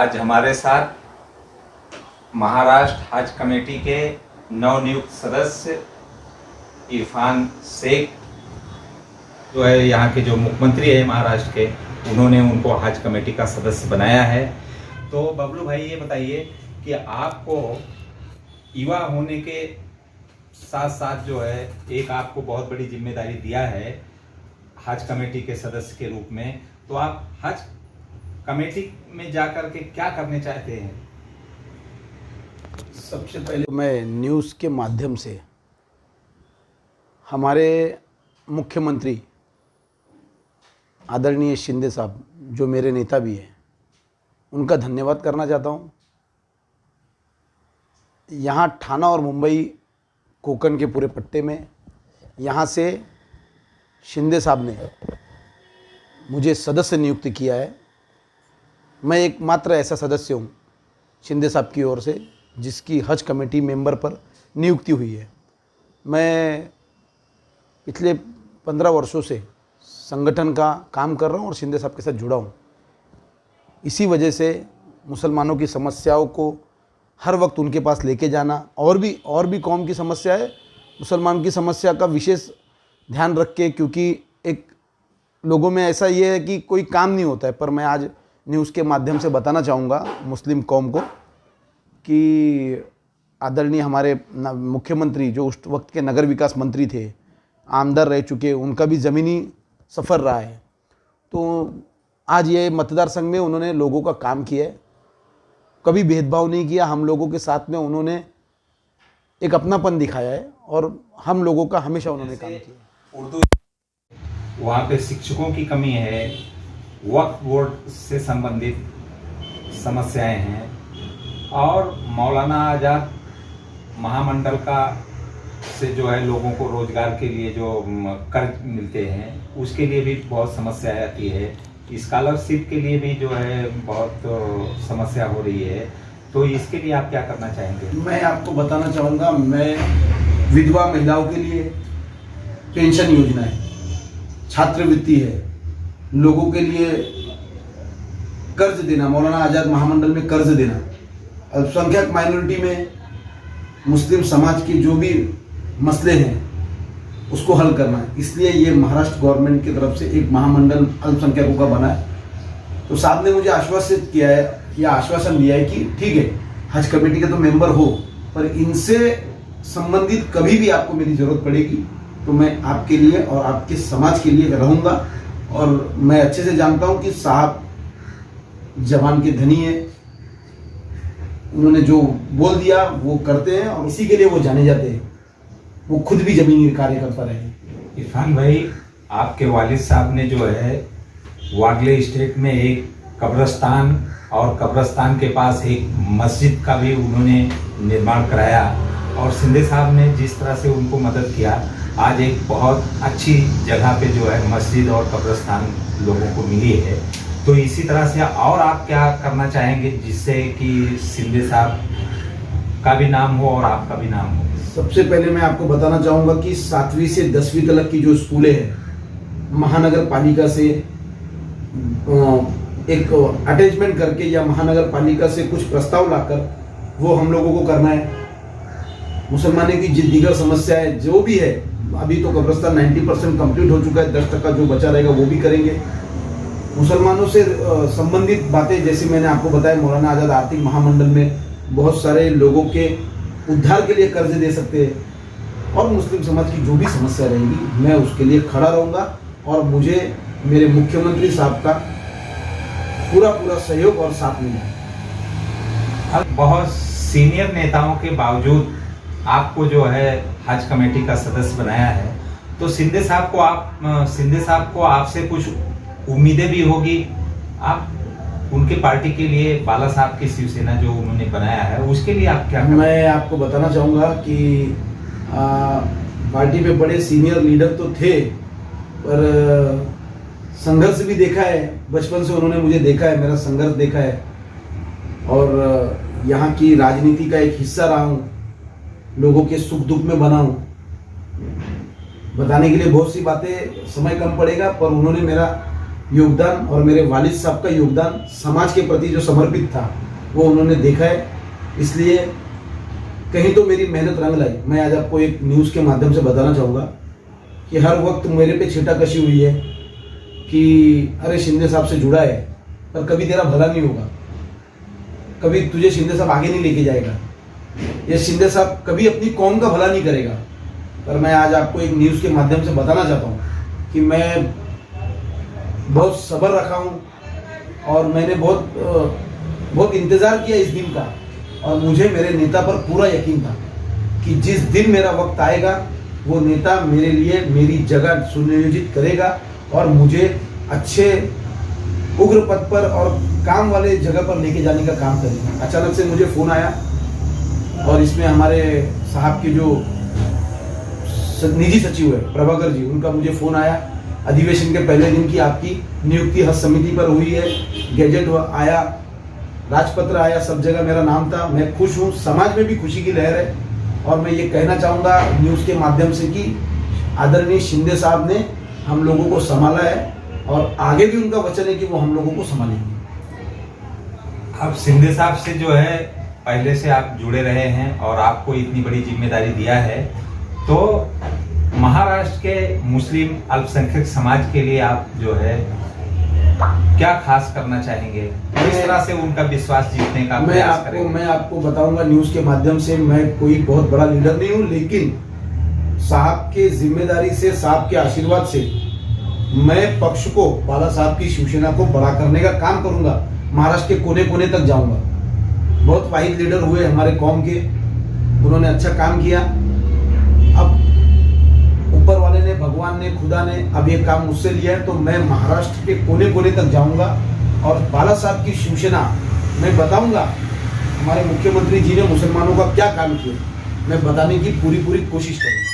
आज हमारे साथ महाराष्ट्र हज कमेटी के नवनियुक्त सदस्य इरफान शेख जो है, यहाँ के जो मुख्यमंत्री है महाराष्ट्र के, उन्होंने उनको हज कमेटी का सदस्य बनाया है। तो बबलू भाई ये बताइए कि आपको युवा होने के साथ साथ जो है एक आपको बहुत बड़ी जिम्मेदारी दिया है हज कमेटी के सदस्य के रूप में, तो आप हज कमेटी में जाकर के क्या करने चाहते हैं? सबसे पहले मैं न्यूज़ के माध्यम से हमारे मुख्यमंत्री आदरणीय शिंदे साहब, जो मेरे नेता भी हैं, उनका धन्यवाद करना चाहता हूँ। यहाँ ठाणा और मुंबई कोंकण के पूरे पट्टे में यहाँ से शिंदे साहब ने मुझे सदस्य नियुक्त किया है। मैं एकमात्र ऐसा सदस्य हूँ शिंदे साहब की ओर से जिसकी हज कमेटी मेंबर पर नियुक्ति हुई है। मैं पिछले 15 वर्षों से संगठन का काम कर रहा हूँ और शिंदे साहब के साथ जुड़ा हूँ। इसी वजह से मुसलमानों की समस्याओं को हर वक्त उनके पास लेके जाना, और भी कौम की समस्या है, मुसलमान की समस्या का विशेष ध्यान रख के, क्योंकि एक लोगों में ऐसा ये है कि कोई काम नहीं होता है। पर मैं आज न्यूज़ के माध्यम से बताना चाहूँगा मुस्लिम कौम को कि आदरणीय हमारे मुख्यमंत्री, जो उस वक्त के नगर विकास मंत्री थे, आमदार रह चुके, उनका भी ज़मीनी सफ़र रहा है। तो आज ये मतदार संघ में उन्होंने लोगों का काम किया है, कभी भेदभाव नहीं किया। हम लोगों के साथ में उन्होंने एक अपनापन दिखाया है और हम लोगों का हमेशा उन्होंने काम किया। उर्दू वहाँ पे शिक्षकों की कमी है, वक्फ बोर्ड से संबंधित समस्याएं हैं, और मौलाना आज़ाद महामंडल का से जो है लोगों को रोजगार के लिए जो कर्ज मिलते हैं उसके लिए भी बहुत समस्या आती है। स्कॉलरशिप के लिए भी जो है बहुत समस्या हो रही है। तो इसके लिए आप क्या करना चाहेंगे? मैं आपको बताना चाहूँगा, मैं विधवा महिलाओं के लिए पेंशन योजना है, छात्रवृत्ति है, लोगों के लिए कर्ज देना, मौलाना आज़ाद महामंडल में कर्ज देना, अल्पसंख्यक माइनॉरिटी में मुस्लिम समाज के जो भी मसले हैं उसको हल करना है। इसलिए ये महाराष्ट्र गवर्नमेंट की तरफ से एक महामंडल अल्पसंख्यकों का बना है। तो साहब ने मुझे आश्वासित किया है, या आश्वासन दिया है कि ठीक है, हज कमेटी के तो मेंबर हो, पर इनसे संबंधित कभी भी आपको मेरी ज़रूरत पड़ेगी तो मैं आपके लिए और आपके समाज के लिए रहूँगा। और मैं अच्छे से जानता हूँ कि साहब जवान के धनी है, उन्होंने जो बोल दिया वो करते हैं और इसी के लिए वो जाने जाते हैं। वो खुद भी जमीनी कार्यकर्ता रहे। इरफान भाई, आपके वालिद साहब ने जो है वागले स्टेट में एक कब्रिस्तान और कब्रिस्तान के पास एक मस्जिद का भी उन्होंने निर्माण कराया, और शिंदे साहब ने जिस तरह से उनको मदद किया, आज एक बहुत अच्छी जगह पे जो है मस्जिद और कब्रिस्तान लोगों को मिली है। तो इसी तरह से और आप क्या करना चाहेंगे जिससे कि शिंदे साहब का भी नाम हो और आपका भी नाम हो? सबसे पहले मैं आपको बताना चाहूँगा कि 7वीं से 10वीं तक की जो स्कूलें हैं, महानगर पालिका से एक अटैचमेंट करके या महानगर पालिका से कुछ प्रस्ताव लाकर वो हम लोगों को करना है। मुसलमानों की दीगर समस्याएं जो भी है, अभी तो कब्रिस्तान 90% कंप्लीट हो चुका है, 10% जो बचा रहेगा वो भी करेंगे। मुसलमानों से संबंधित बातें, जैसे मैंने आपको बताया, मौलाना आज़ाद आर्थिक महामंडल में बहुत सारे लोगों के उद्धार के लिए कर्ज दे सकते हैं, और मुस्लिम समाज की जो भी समस्या रहेगी मैं उसके लिए खड़ा रहूँगा। और मुझे मेरे मुख्यमंत्री साहब का पूरा सहयोग और साथ मिला। अब बहुत सीनियर नेताओं के बावजूद आपको जो है हज कमेटी का सदस्य बनाया है, तो शिंदे साहब को आपसे कुछ उम्मीदें भी होगी। आप उनके पार्टी के लिए, बाला साहब की शिवसेना जो उन्होंने बनाया है, उसके लिए आप क्या? मैं आपको बताना चाहूँगा कि पार्टी में बड़े सीनियर लीडर तो थे, पर संघर्ष भी देखा है। बचपन से उन्होंने मुझे देखा है, मेरा संघर्ष देखा है, और यहाँ की राजनीति का एक हिस्सा रहा हूँ, लोगों के सुख दुख में बना हूँ। बताने के लिए बहुत सी बातें, समय कम पड़ेगा, पर उन्होंने योगदान और मेरे वालिद साहब का योगदान समाज के प्रति जो समर्पित था वो उन्होंने देखा है, इसलिए कहीं तो मेरी मेहनत रंग लाई। मैं आज आपको एक न्यूज़ के माध्यम से बताना चाहूँगा कि हर वक्त मेरे पे छींटा कशी हुई है कि अरे शिंदे साहब से जुड़ा है पर कभी तेरा भला नहीं होगा, कभी तुझे शिंदे साहब आगे नहीं लेके जाएगा, ये शिंदे साहब कभी अपनी कौम का भला नहीं करेगा। पर मैं आज आपको एक न्यूज़ के माध्यम से बताना चाहता हूँ कि मैं बहुत सब्र रखा हूँ और मैंने बहुत इंतज़ार किया इस दिन का, और मुझे मेरे नेता पर पूरा यकीन था कि जिस दिन मेरा वक्त आएगा वो नेता मेरे लिए मेरी जगह सुनियोजित करेगा और मुझे अच्छे उग्र पद पर और काम वाले जगह पर लेके जाने का काम करेगा। अचानक से मुझे फ़ोन आया और इसमें हमारे साहब के जो निजी सचिव है प्रभाकर जी, उनका मुझे फ़ोन आया अधिवेशन के पहले दिन की आपकी नियुक्ति हज समिति पर हुई है, गैजेट आया, राजपत्र आया, सब जगह मेरा नाम था। मैं खुश हूँ, समाज में भी खुशी की लहर है और मैं ये कहना चाहूँगा न्यूज़ के माध्यम से कि आदरणीय शिंदे साहब ने हम लोगों को संभाला है और आगे भी उनका वचन है कि वो हम लोगों को संभालेंगे। अब शिंदे साहब से जो है पहले से आप जुड़े रहे हैं और आपको इतनी बड़ी जिम्मेदारी दिया है, तो महाराष्ट्र के मुस्लिम अल्पसंख्यक समाज के लिए आप जो है क्या खास करना चाहेंगे, किस तरह से उनका विश्वास जीतने का प्रयास करेंगे? मैं आपको बताऊंगा न्यूज़ के माध्यम से, मैं कोई बहुत बड़ा लीडर नहीं हूं, लेकिन साहब के जिम्मेदारी से, साहब के आशीर्वाद से मैं पक्ष को, बाला साहब की शिवसेना को बड़ा करने का काम करूंगा। महाराष्ट्र के कोने कोने तक जाऊंगा। बहुत वाहिद लीडर हुए हमारे कौम के, उन्होंने अच्छा काम किया। अब ऊपर वाले ने, भगवान ने, खुदा ने अब ये काम मुझसे लिया है, तो मैं महाराष्ट्र के कोने कोने तक जाऊंगा और बाला साहब की शिवसेना मैं बताऊंगा हमारे मुख्यमंत्री जी ने मुसलमानों का क्या काम किया, मैं बताने की पूरी कोशिश करूंगा।